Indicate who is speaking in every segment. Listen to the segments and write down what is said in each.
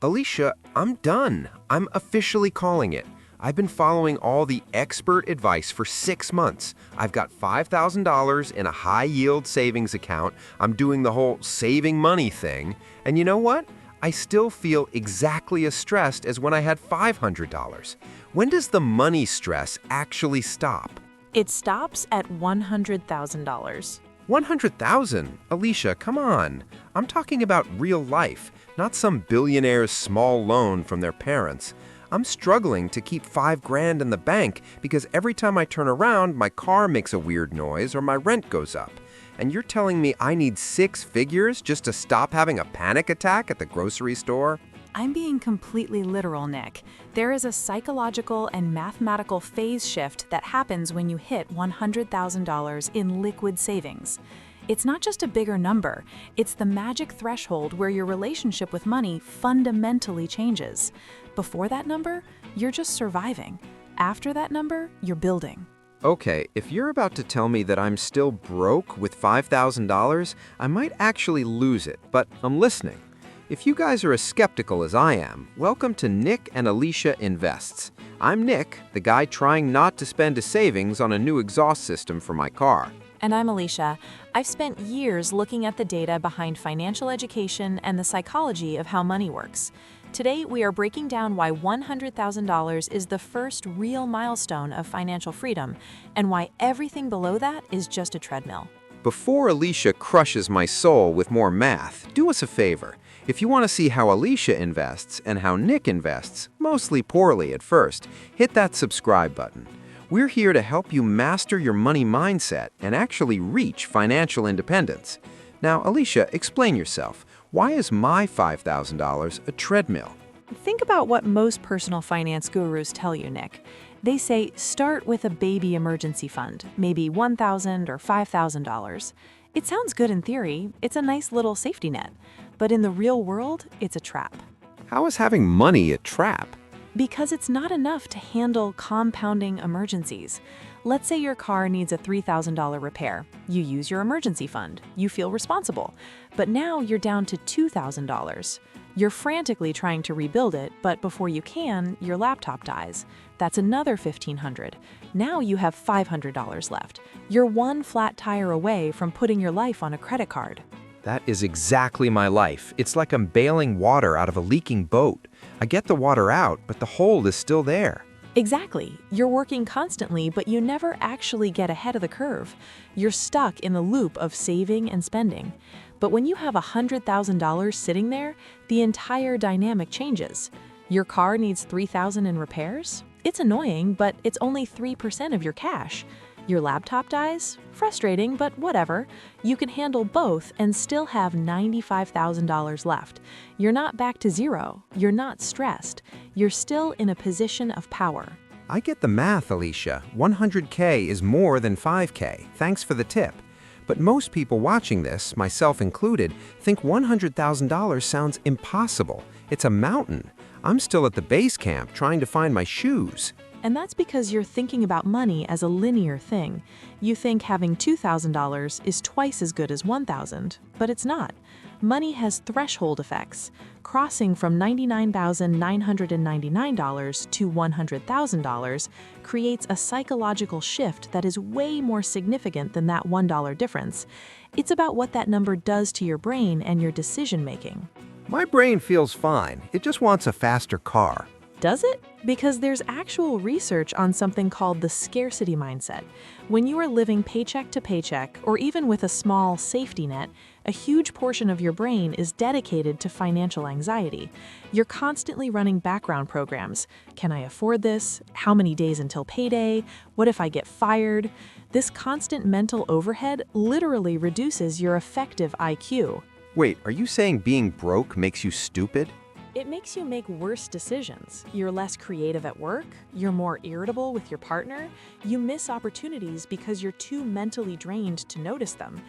Speaker 1: Alicia, I'm done. I'm officially calling it. I've been following all the expert advice for 6 months. I've got $5,000 in a high-yield savings account. I'm doing the whole saving money thing. And you know what? I still feel exactly as stressed as when I had $500. When does the money stress actually stop?
Speaker 2: It stops at $100,000.
Speaker 1: 100,000? Alicia, come on. I'm talking about real life, not some billionaire's small loan from their parents. I'm struggling to keep $5,000 in the bank because every time I turn around, my car makes a weird noise or my rent goes up. And you're telling me I need 6 figures just to stop having a panic attack at the grocery store?
Speaker 2: I'm being completely literal, Nick. There is a psychological and mathematical phase shift that happens when you hit $100,000 in liquid savings. It's not just a bigger number, it's the magic threshold where your relationship with money fundamentally changes. Before that number, you're just surviving. After that number, you're building.
Speaker 1: Okay, if you're about to tell me that I'm still broke with $5,000, I might actually lose it, but I'm listening. If you guys are as skeptical as I am, welcome to Nick and Alicia Invests. I'm Nick, the guy trying not to spend his savings on a new exhaust system for my car.
Speaker 2: And I'm Alicia. I've spent years looking at the data behind financial education and the psychology of how money works. Today, we are breaking down why $100,000 is the first real milestone of financial freedom and why everything below that is just a treadmill.
Speaker 1: Before Alicia crushes my soul with more math, do us a favor. If you want to see how Alicia invests and how Nick invests, mostly poorly at first, hit that subscribe button. We're here to help you master your money mindset and actually reach financial independence. Now, Alicia, explain yourself. Why is my $5,000 a treadmill?
Speaker 2: Think about what most personal finance gurus tell you, Nick. They say start with a baby emergency fund, maybe $1,000 or $5,000. It sounds good in theory, it's a nice little safety net. But in the real world, it's a trap.
Speaker 1: How is having money a trap?
Speaker 2: Because it's not enough to handle compounding emergencies. Let's say your car needs a $3,000 repair. You use your emergency fund. You feel responsible. But now you're down to $2,000. You're frantically trying to rebuild it, but before you can, your laptop dies. That's another $1,500. Now you have $500 left. You're one flat tire away from putting your life on a credit card.
Speaker 1: That is exactly my life. It's like I'm bailing water out of a leaking boat. I get the water out, but the hole is still there.
Speaker 2: Exactly. You're working constantly, but you never actually get ahead of the curve. You're stuck in the loop of saving and spending. But when you have $100,000 sitting there, the entire dynamic changes. Your car needs $3,000 in repairs? It's annoying, but it's only 3% of your cash. Your laptop dies? Frustrating, but whatever. You can handle both and still have $95,000 left. You're not back to zero. You're not stressed. You're still in a position of power.
Speaker 1: I get the math, Alicia. 100K is more than 5K. Thanks for the tip. But most people watching this, myself included, think $100,000 sounds impossible. It's a mountain. I'm still at the base camp trying to find my shoes.
Speaker 2: And that's because you're thinking about money as a linear thing. You think having $2,000 is twice as good as $1,000, but it's not. Money has threshold effects. Crossing from $99,999 to $100,000 creates a psychological shift that is way more significant than that $1 difference. It's about what that number does to your brain and your decision-making.
Speaker 1: My brain feels fine. It just wants a faster car.
Speaker 2: Does it? Because there's actual research on something called the scarcity mindset. When you are living paycheck to paycheck, or even with a small safety net, a huge portion of your brain is dedicated to financial anxiety. You're constantly running background programs. Can I afford this? How many days until payday? What if I get fired? This constant mental overhead literally reduces your effective IQ.
Speaker 1: Wait, are you saying being broke makes you stupid?
Speaker 2: It makes you make worse decisions. You're less creative at work, you're more irritable with your partner, you miss opportunities because you're too mentally drained to notice them.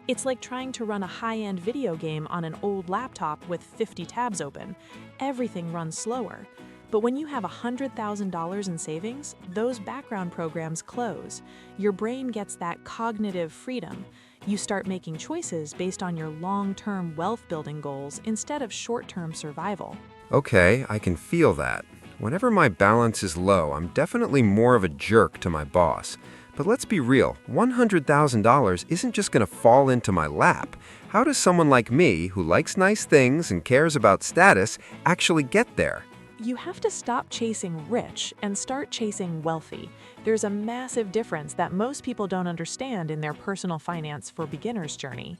Speaker 2: It's like trying to run a high-end video game on an old laptop with 50 tabs open. Everything runs slower. But when you have $100,000 in savings, those background programs close. Your brain gets that cognitive freedom. You start making choices based on your long-term wealth-building goals instead of short-term survival.
Speaker 1: Okay, I can feel that. Whenever my balance is low, I'm definitely more of a jerk to my boss. But let's be real, $100,000 isn't just going to fall into my lap. How does someone like me, who likes nice things and cares about status, actually get there?
Speaker 2: You have to stop chasing rich and start chasing wealthy. There's a massive difference that most people don't understand in their personal finance for beginners journey.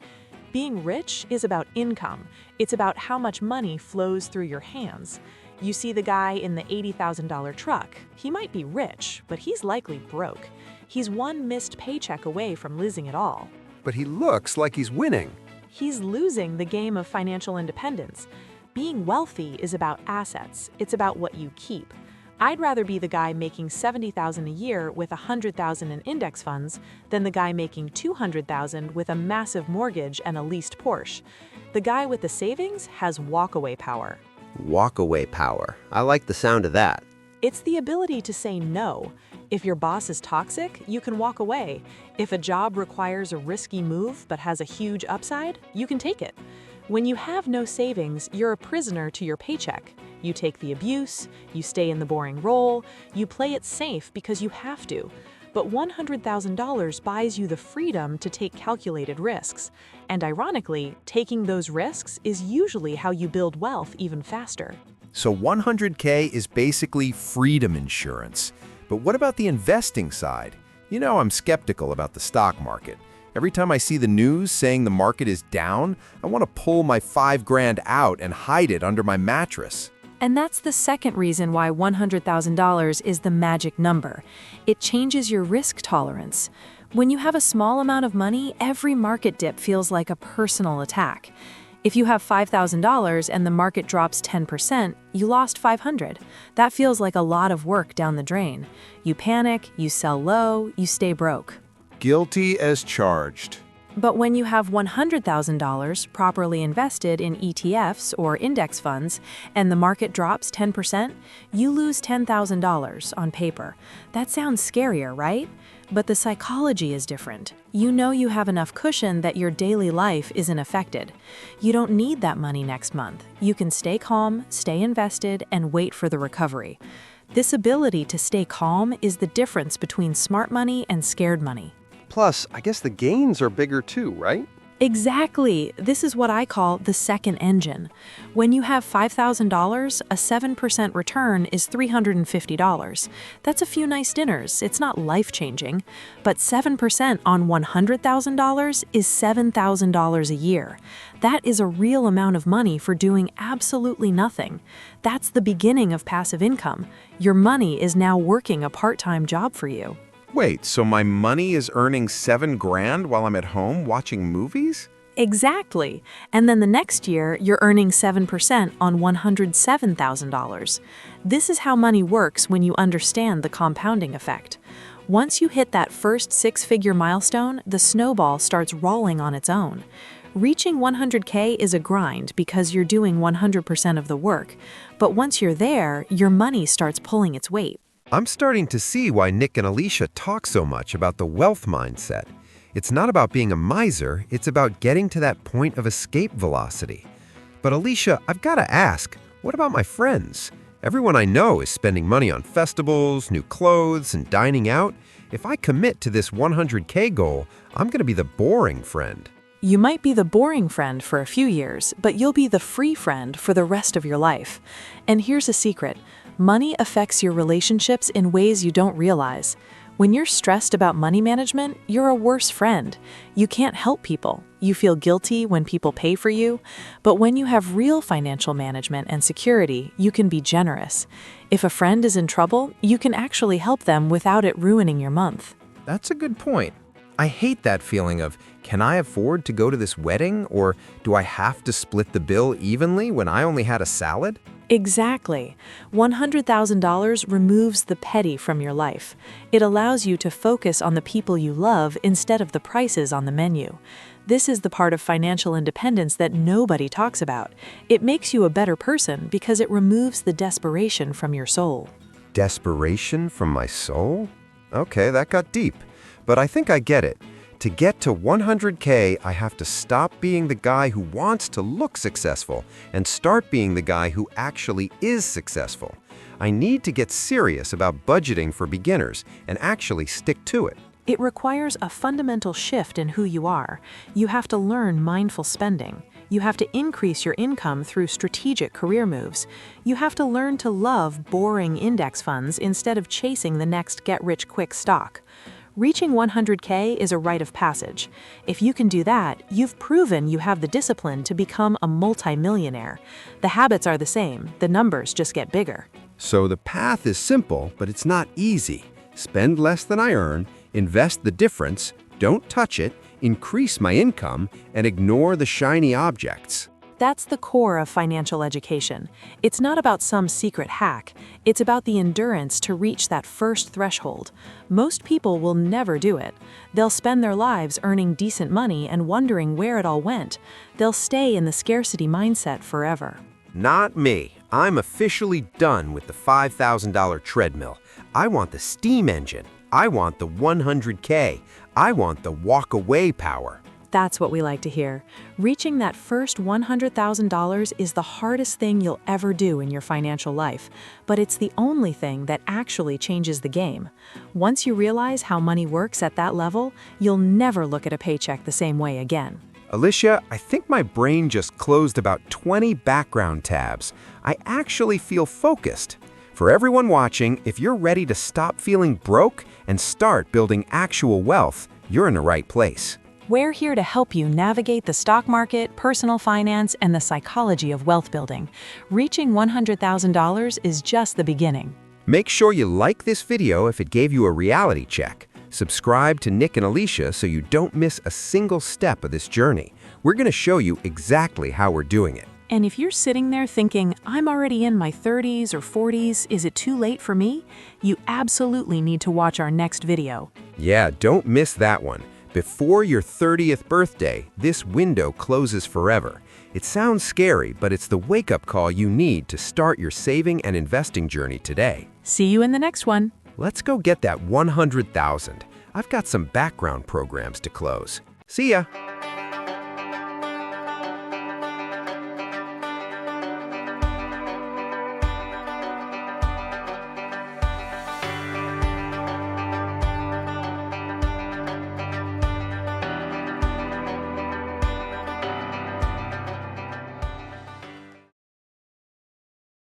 Speaker 2: Being rich is about income. It's about how much money flows through your hands. You see the guy in the $80,000 truck. He might be rich, but he's likely broke. He's one missed paycheck away from losing it all.
Speaker 1: But he looks like he's winning.
Speaker 2: He's losing the game of financial independence. Being wealthy is about assets. It's about what you keep. I'd rather be the guy making $70,000 a year with $100,000 in index funds than the guy making $200,000 with a massive mortgage and a leased Porsche. The guy with the savings has walkaway power.
Speaker 3: Walkaway power. I like the sound of that.
Speaker 2: It's the ability to say no. If your boss is toxic, you can walk away. If a job requires a risky move but has a huge upside, you can take it. When you have no savings, you're a prisoner to your paycheck. You take the abuse, you stay in the boring role, you play it safe because you have to. But $100,000 buys you the freedom to take calculated risks. And ironically, taking those risks is usually how you build wealth even faster.
Speaker 4: So 100K is basically freedom insurance. But what about the investing side? You know, I'm skeptical about the stock market. Every time I see the news saying the market is down, I want to pull my $5,000 out and hide it under my mattress.
Speaker 5: And that's the second reason why $100,000 is the magic number. It changes your risk tolerance. When you have a small amount of money, every market dip feels like a personal attack. If you have $5,000 and the market drops 10%, you lost $500. That feels like a lot of work down the drain. You panic, you sell low, you stay broke.
Speaker 4: Guilty as charged.
Speaker 5: But when you have $100,000 properly invested in ETFs or index funds and the market drops 10%, you lose $10,000 on paper. That sounds scarier, right? But the psychology is different. You know you have enough cushion that your daily life isn't affected. You don't need that money next month. You can stay calm, stay invested, and wait for the recovery. This ability to stay calm is the difference between smart money and scared money.
Speaker 6: Plus, I guess the gains are bigger too, right?
Speaker 5: Exactly. This is what I call the second engine. When you have $5,000, a 7% return is $350. That's a few nice dinners. It's not life-changing. But 7% on $100,000 is $7,000 a year. That is a real amount of money for doing absolutely nothing. That's the beginning of passive income. Your money is now working a part-time job for you.
Speaker 4: Wait, so my money is earning $7,000 while I'm at home watching movies?
Speaker 5: Exactly. And then the next year, you're earning 7% on $107,000. This is how money works when you understand the compounding effect. Once you hit that first six-figure milestone, the snowball starts rolling on its own. Reaching 100K is a grind because you're doing 100% of the work. But once you're there, your money starts pulling its weight.
Speaker 1: I'm starting to see why Nick and Alicia talk so much about the wealth mindset. It's not about being a miser, it's about getting to that point of escape velocity. But Alicia, I've got to ask, what about my friends? Everyone I know is spending money on festivals, new clothes, and dining out. If I commit to this 100K goal, I'm going to be the boring friend.
Speaker 2: You might be the boring friend for a few years, but you'll be the free friend for the rest of your life. And here's a secret. Money affects your relationships in ways you don't realize. When you're stressed about money management, you're a worse friend. You can't help people. You feel guilty when people pay for you. But when you have real financial management and security, you can be generous. If a friend is in trouble, you can actually help them without it ruining your month.
Speaker 1: That's a good point. I hate that feeling of, can I afford to go to this wedding, or do I have to split the bill evenly when I only had a salad?
Speaker 2: Exactly. $100,000 removes the petty from your life. It allows you to focus on the people you love instead of the prices on the menu. This is the part of financial independence that nobody talks about. It makes you a better person because it removes the desperation from your soul.
Speaker 1: Desperation from my soul? Okay, that got deep. But I think I get it.
Speaker 4: To get to 100K, I have to stop being the guy who wants to look successful and start being the guy who actually is successful. I need to get serious about budgeting for beginners and actually stick to it.
Speaker 2: It requires a fundamental shift in who you are. You have to learn mindful spending. You have to increase your income through strategic career moves. You have to learn to love boring index funds instead of chasing the next get-rich-quick stock. Reaching 100K is a rite of passage. If you can do that, you've proven you have the discipline to become a multimillionaire. The habits are the same, the numbers just get bigger.
Speaker 4: So the path is simple, but it's not easy. Spend less than I earn, invest the difference, don't touch it, increase my income, and ignore the shiny objects.
Speaker 2: That's the core of financial education. It's not about some secret hack. It's about the endurance to reach that first threshold. Most people will never do it. They'll spend their lives earning decent money and wondering where it all went. They'll stay in the scarcity mindset forever.
Speaker 4: Not me. I'm officially done with the $5,000 treadmill. I want the steam engine. I want the 100K. I want the walk-away power.
Speaker 2: That's what we like to hear. Reaching that first $100,000 is the hardest thing you'll ever do in your financial life, but it's the only thing that actually changes the game. Once you realize how money works at that level, you'll never look at a paycheck the same way again.
Speaker 4: Alicia, I think my brain just closed about 20 background tabs. I actually feel focused. For everyone watching, if you're ready to stop feeling broke and start building actual wealth, you're in the right place.
Speaker 2: We're here to help you navigate the stock market, personal finance, and the psychology of wealth building. Reaching $100,000 is just the beginning.
Speaker 4: Make sure you like this video if it gave you a reality check. Subscribe to Nick and Alicia so you don't miss a single step of this journey. We're going to show you exactly how we're doing it.
Speaker 2: And if you're sitting there thinking, I'm already in my 30s or 40s, is it too late for me? You absolutely need to watch our next video.
Speaker 4: Yeah, don't miss that one. Before your 30th birthday, this window closes forever. It sounds scary, but it's the wake-up call you need to start your saving and investing journey today.
Speaker 2: See you in the next one.
Speaker 4: Let's go get that 100,000. I've got some background programs to close. See ya!